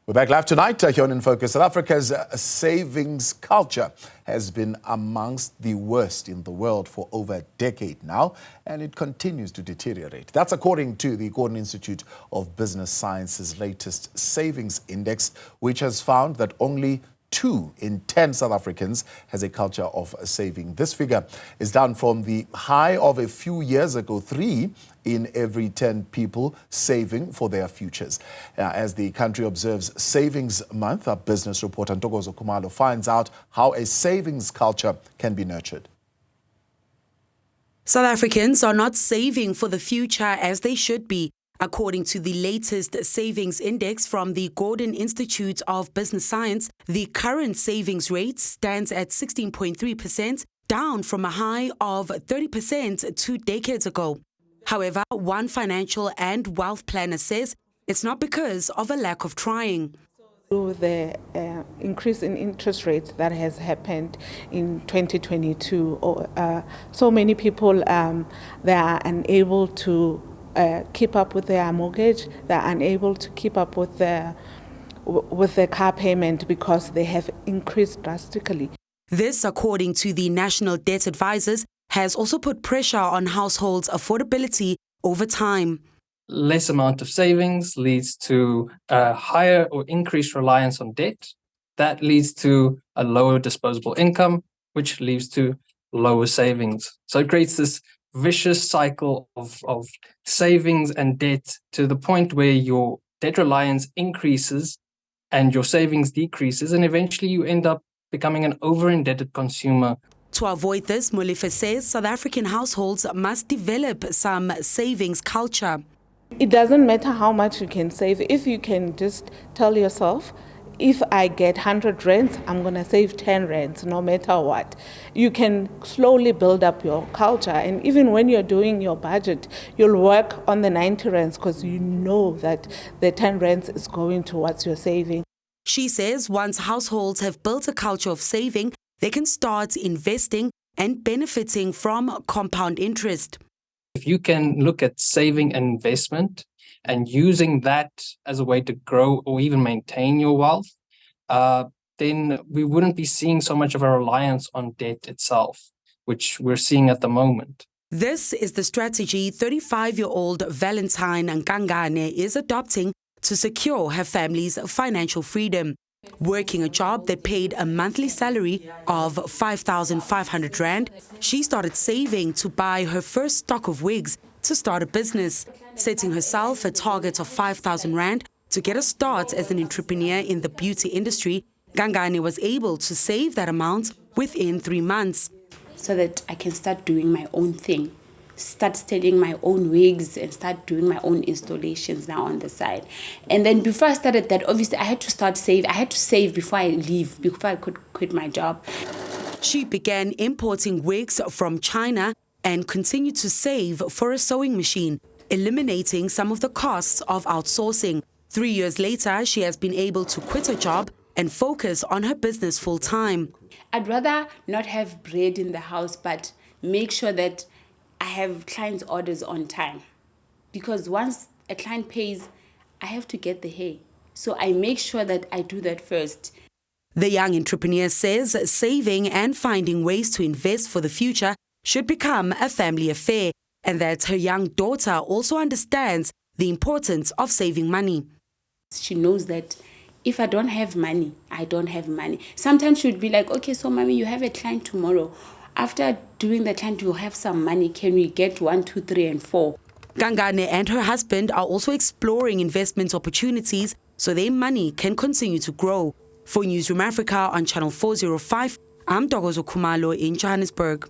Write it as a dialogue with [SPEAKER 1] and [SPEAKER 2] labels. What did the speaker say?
[SPEAKER 1] We're back live tonight here on In Focus. South Africa's savings culture has been amongst the worst in the world for over a decade now, and it continues to deteriorate. That's according to the Gordon Institute of Business Science's latest savings index, which has found that only 2 in 10 South Africans has a culture of saving. This figure is down from the high of a few years ago, 3 in every 10 people saving for their futures. As the country observes Savings Month, our business reporter Ntokozo Khumalo finds out how a savings culture can be nurtured.
[SPEAKER 2] South Africans are not saving for the future as they should be. According to the latest savings index from the Gordon Institute of Business Science, the current savings rate stands at 16.3%, down from a high of 30% 2 decades ago. However, one financial and wealth planner says it's not because of a lack of trying.
[SPEAKER 3] Through the increase in interest rates that has happened in 2022, so many people they are unable to keep up with their mortgage. They're unable to keep up with their car payment because they have increased drastically.
[SPEAKER 2] This, according to the National Debt Advisors, has also put pressure on households' affordability over time.
[SPEAKER 4] Less amount of savings leads to a higher or increased reliance on debt. That leads to a lower disposable income, which leads to lower savings. So it creates this vicious cycle of savings and debt to the point where your debt reliance increases and your savings decreases, and eventually you end up becoming an over-indebted consumer.
[SPEAKER 2] To avoid this, Molefe says South African households must develop some savings culture.
[SPEAKER 3] It doesn't matter how much you can save. If you can just tell yourself, if I get 100 rands, I'm going to save 10 rands, no matter what. You can slowly build up your culture. And even when you're doing your budget, you'll work on the 90 rands because you know that the 10 rands is going towards your saving.
[SPEAKER 2] She says once households have built a culture of saving, they can start investing and benefiting from compound interest.
[SPEAKER 4] If you can look at saving and investment and using that as a way to grow or even maintain your wealth, then we wouldn't be seeing so much of a reliance on debt itself, which we're seeing at the moment.
[SPEAKER 2] This is the strategy 35-year-old Valentine Nkangane is adopting to secure her family's financial freedom. Working a job that paid a monthly salary of 5,500 rand, she started saving to buy her first stock of wigs to start a business, setting herself a target of 5,000 rand to get a start as an entrepreneur in the beauty industry. Nkangane was able to save that amount within 3 months.
[SPEAKER 5] So that I can start doing my own thing, start selling my own wigs and start doing my own installations now on the side. And then before I started that, obviously I had to start save. I had to save before I leave, before I could quit my job.
[SPEAKER 2] She began importing wigs from China and continued to save for a sewing machine, eliminating some of the costs of outsourcing. 3 years later, she has been able to quit her job and focus on her business full-time.
[SPEAKER 5] I'd rather not have bread in the house, but make sure that I have clients' orders on time. Because once a client pays, I have to get the hair. So I make sure that I do that first.
[SPEAKER 2] The young entrepreneur says saving and finding ways to invest for the future should become a family affair, and that her young daughter also understands the importance of saving money.
[SPEAKER 5] She knows that if I don't have money, I don't have money. Sometimes she would be like, okay, so mommy, you have a client tomorrow. After doing the client, you'll have some money. Can we get 1, 2, 3, and 4?
[SPEAKER 2] Nkangane and her husband are also exploring investment opportunities so their money can continue to grow. For Newzroom Afrika on Channel 405, I'm Ntokozo Khumalo in Johannesburg.